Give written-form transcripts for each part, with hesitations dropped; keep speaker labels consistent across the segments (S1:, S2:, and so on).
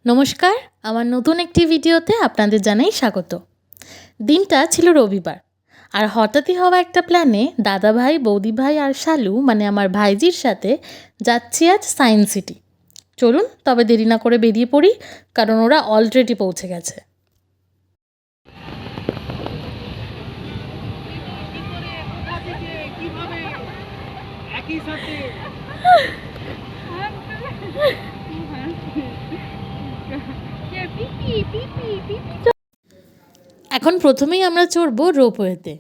S1: নমস্কার, আমার নতুন একটি ভিডিওতে আপনাদের জানাই স্বাগত। দিনটা ছিল রবিবার, আর হঠাৎই হওয়া একটা প্ল্যানে দাদাভাই, বৌদিভাই আর শালু মানে আমার ভাইজির সাথে যাচ্ছি আজ সায়েন্স সিটি। চলুন তবে দেরি না করে বেরিয়ে পড়ি, কারণ ওরা অলরেডি পৌঁছে গেছে। এখন প্রথমেই আমরা চড়বো রোপওয়েতে।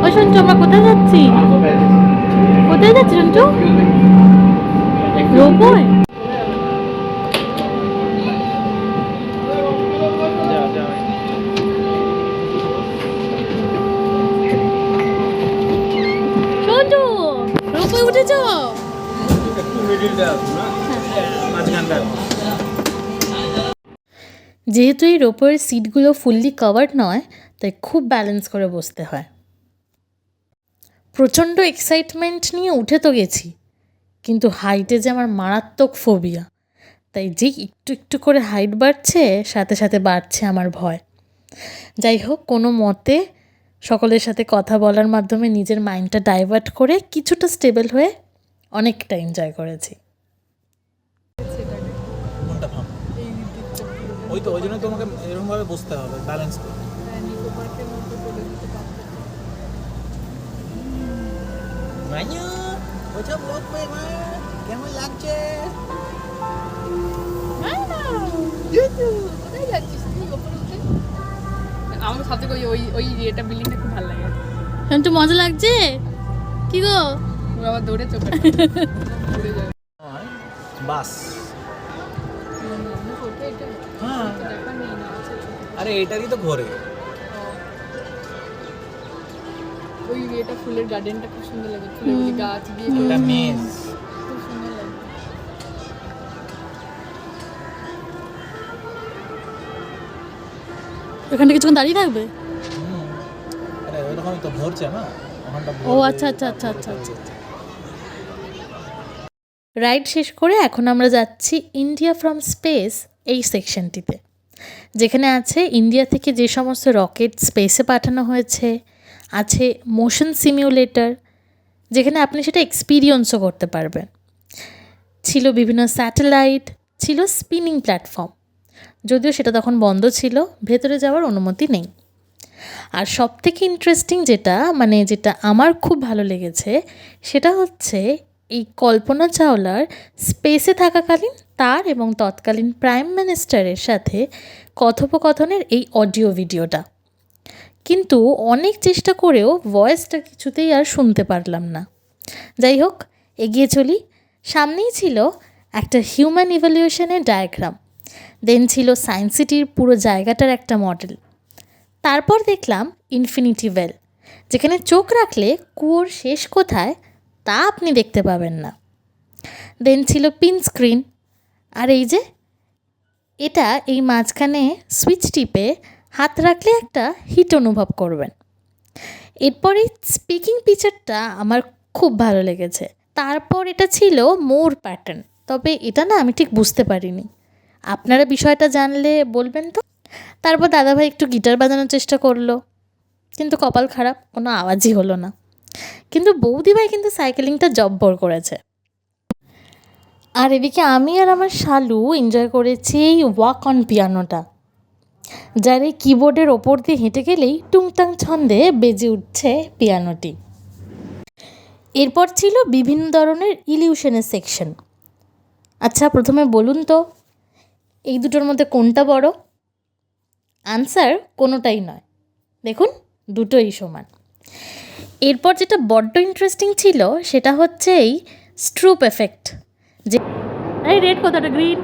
S1: ও সঞ্চু, আমরা কোথায় যাচ্ছি? কোথায় যাচ্ছি সঞ্চু? রোপওয়ে? সঞ্চু, রোপওয়ে উঠেছ? যেহেতু এই রোপওয়ের সিটগুলো ফুললি কভার্ড নয়, তাই খুব ব্যালেন্স করে বসতে হয়। প্রচণ্ড এক্সাইটমেন্ট নিয়ে উঠে তো গেছি, কিন্তু হাইটে যে আমার মারাত্মক ফোবিয়া, তাই যেই একটু একটু করে হাইট বাড়ছে, সাথে সাথে বাড়ছে আমার ভয়। যাই হোক, কোনো মতে সকলের সাথে কথা বলার মাধ্যমে নিজের মাইন্ডটা ডাইভার্ট করে কিছুটা স্টেবল হয়ে অনেকটা এনজয় করেছি।
S2: ওই তো, ওই জন্য তোমাকে এরকমভাবে বসতে হবে, ব্যালেন্স করে। কেমন লাগছে?
S3: আমার সবথেকে ওই এটা বিল্ডিংটা খুব ভালো লাগে।
S1: সঞ্চু, মজা লাগছে? কি গো,
S3: আবার দৌড়ে চোখে উড়ে যাবে।
S2: বাস। হ্যাঁ, আরে এটারই তো ঘরে।
S3: ওই এটা ফুলের গার্ডেনটা খুব সুন্দর লাগে, ফুলগুলি গাছ দিয়ে
S2: এটা মেজ।
S3: খুব সুন্দর লাগে।
S1: এখানটা কিছুক্ষণ দাঁড়িয়ে থাকবে?
S2: আরে ওইরকমই তো ভরছে না ওখানটা।
S1: ও আচ্ছা আচ্ছা আচ্ছা আচ্ছা আচ্ছা। রাইড শেষ করে এখন আমরা যাচ্ছি ইন্ডিয়া ফ্রম স্পেস এই সেকশনটিতে, যেখানে আছে ইন্ডিয়া থেকে যে সমস্ত রকেট স্পেসে পাঠানো হয়েছে, আছে মোশন সিমিউলেটর, যেখানে আপনি সেটা এক্সপিরিয়েন্সও করতে পারবেন, ছিল বিভিন্ন স্যাটেলাইট, ছিল স্পিনিং প্ল্যাটফর্ম, যদিও সেটা তখন বন্ধ ছিল, ভেতরে যাওয়ার অনুমতি নেই। আর সবথেকে ইন্টারেস্টিং যেটা আমার খুব ভালো লেগেছে, সেটা হচ্ছে এই কল্পনা চাওলার স্পেসে থাকাকালীন তার এবং তৎকালীন প্রাইম মিনিস্টারের সাথে কথোপকথনের এই অডিও ভিডিওটা। কিন্তু অনেক চেষ্টা করেও ভয়েসটা কিছুতেই আর শুনতে পারলাম না। যাই হোক, এগিয়ে চলি। সামনেই ছিল একটা হিউম্যান ইভ্যালুয়েশনের ডায়াগ্রাম, দেন ছিল সায়েন্স সিটির পুরো জায়গাটার একটা মডেল, তারপর দেখলাম ইনফিনিটি ওয়েল, যেখানে চোখ রাখলে কুয়োর শেষ কোথায় তা আপনি দেখতে পাবেন না। দেন ছিল পিন স্ক্রিন, আর এই যে এটা, এই মাঝখানে সুইচ টিপে হাত রাখলে একটা হিট অনুভব করবেন। এরপরে স্পিকিং ফিচারটা আমার খুব ভালো লেগেছে। তারপর এটা ছিল মোর প্যাটার্ন, তবে এটা না আমি ঠিক বুঝতে পারিনি, আপনারা বিষয়টা জানলে বলবেন তো। তারপর দাদাভাই একটু গিটার বাজানোর চেষ্টা করলো, কিন্তু কপাল খারাপ, কোনো আওয়াজই হলো না। কিন্তু বৌদিভাই কিন্তু সাইকেলিংটা জব্বর করেছে। আর এদিকে আমি আর আমার শালু এনজয় করেছি এই ওয়াক অন পিয়ানোটা, যার এই কিবোর্ডের ওপর দিয়ে হেঁটে গেলেই টুংটাং ছন্দে বেজে উঠছে পিয়ানোটি। এরপর ছিল বিভিন্ন ধরনের ইলিউশনের সেকশন। আচ্ছা, প্রথমে বলুন তো, এই দুটোর মধ্যে কোনটা বড়? আনসার কোনোটাই নয়, দেখুন দুটোই সমান। এরপর যেটা বড্ড ইন্টারেস্টিং ছিল, সেটা হচ্ছে এই স্ট্রুপ এফেক্ট। যে এই রেড কোথাটা, গ্রিন?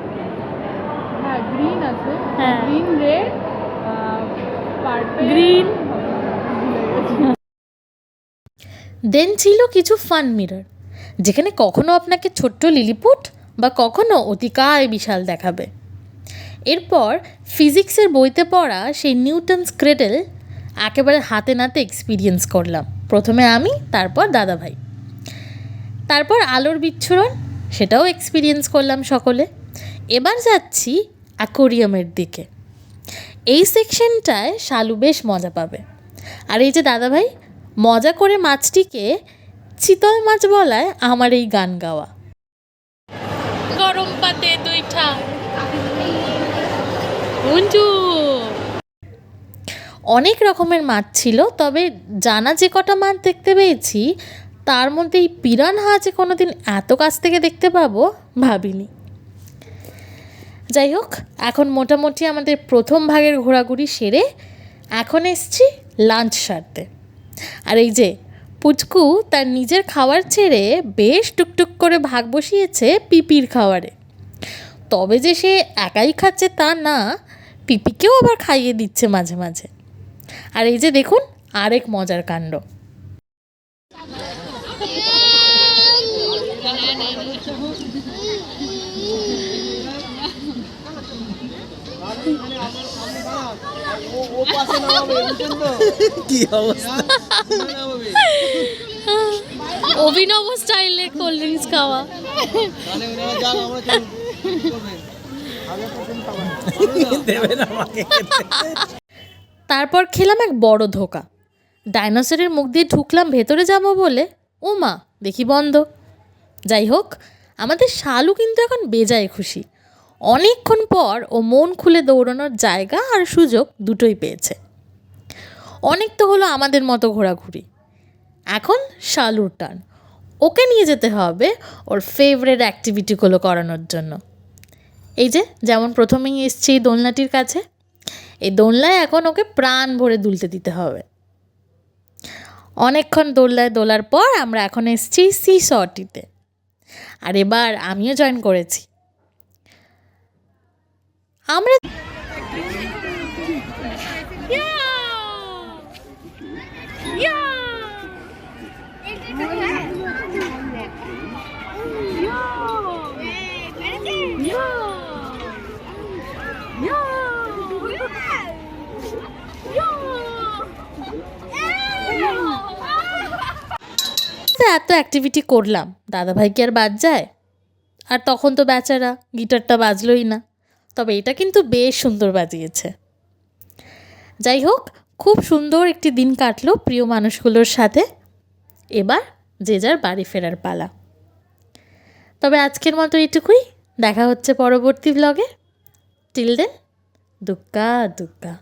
S3: হ্যাঁ, গ্রিন আছে,
S1: হ্যাঁ,
S3: গ্রিন, রেড, পার্পল,
S1: গ্রিন। দেন ছিল কিছু ফান মিরর, যেখানে কখনো আপনাকে ছোট্ট লিলিপুট বা কখনো অতিকায় বিশাল দেখাবে। এরপর ফিজিক্সের বইতে পড়া সেই নিউটনস ক্রেডেল একেবারে হাতে নাতে এক্সপিরিয়েন্স করলাম, প্রথমে আমি, তারপর দাদাভাই। তারপর আলোর বিচ্ছুরণ, সেটাও এক্সপিরিয়েন্স করলাম সকলে। এবার যাচ্ছি অ্যাকোরিয়ামের দিকে। এই সেকশনটায় শালু বেশ মজা পাবে। আর এই যে দাদাভাই মজা করে মাছটিকে চিতল মাছ বলায় আমার এই গান গাওয়া। গরম পাতে দুইটা অনেক রকমের মাছ ছিল, তবে জানা যে কটা মাছ দেখতে পেয়েছি তার মধ্যে এই পিরানহা যে কোনো দিন এত কাছ থেকে দেখতে পাবো ভাবিনি। যাই হোক, এখন মোটামুটি আমাদের প্রথম ভাগের ঘোরাঘুরি সেরে এখন এসছি লাঞ্চ সারতে। আর এই যে পুচকু তার নিজের খাবার ছেড়ে বেশ টুকটুক করে ভাগ বসিয়েছে পিপির খাবারে। তবে যে সে একাই খাচ্ছে তা না, পিপিকেও আবার খাইয়ে দিচ্ছে মাঝে মাঝে। আর এই যে দেখুন আরেক মজার কাণ্ড।
S2: কি অবস্থা!
S1: অভিনব স্টাইলে কোল্ড ড্রিঙ্কস খাওয়া।
S2: দেবে না আমাকে খেতে।
S1: তারপর খেলাম এক বড় ধোকা। ডাইনোসরের মুখ দিয়ে ঢুকলাম ভেতরে যাব বলে, ও মা দেখি বন্ধ। যাই হোক, আমাদের শালু কিন্তু এখন বেজায় খুশি। অনেকক্ষণ পর ও মন খুলে দৌড়ানোর জায়গা আর সুযোগ দুটোই পেয়েছে। অনেক তো হলো আমাদের মতো ঘোরাঘুরি, এখন শালুর টার্ন। ওকে নিয়ে যেতে হবে ওর ফেভারিট অ্যাক্টিভিটিগুলো করানোর জন্য। এই যে যেমন প্রথমেই এসছি এই দোলনাটির কাছে, এই দোলনায় এখন ওকে প্রাণ ভরে দুলতে দিতে হবে। অনেকক্ষণ দোলনায় দোলার পর আমরা এখন এসছি সিসটিতে। আর এবার আমিও জয়েন করেছি। আমরা এত অ্যাক্টিভিটি করলাম, দাদাভাই কি আর বাদ যায়? আর তখন তো বেচারা গিটারটা বাজলোই না, তবে এটা কিন্তু বেশ সুন্দর বাজিয়েছে। যাই হোক, খুব সুন্দর একটি দিন কাটলো প্রিয় মানুষগুলোর সাথে। এবার যে যার বাড়ি ফেরার পালা। তবে আজকের মতো এটুকুই, দেখা হচ্ছে পরবর্তী ব্লগে। টিল দেন, দুক্কা দুক্কা।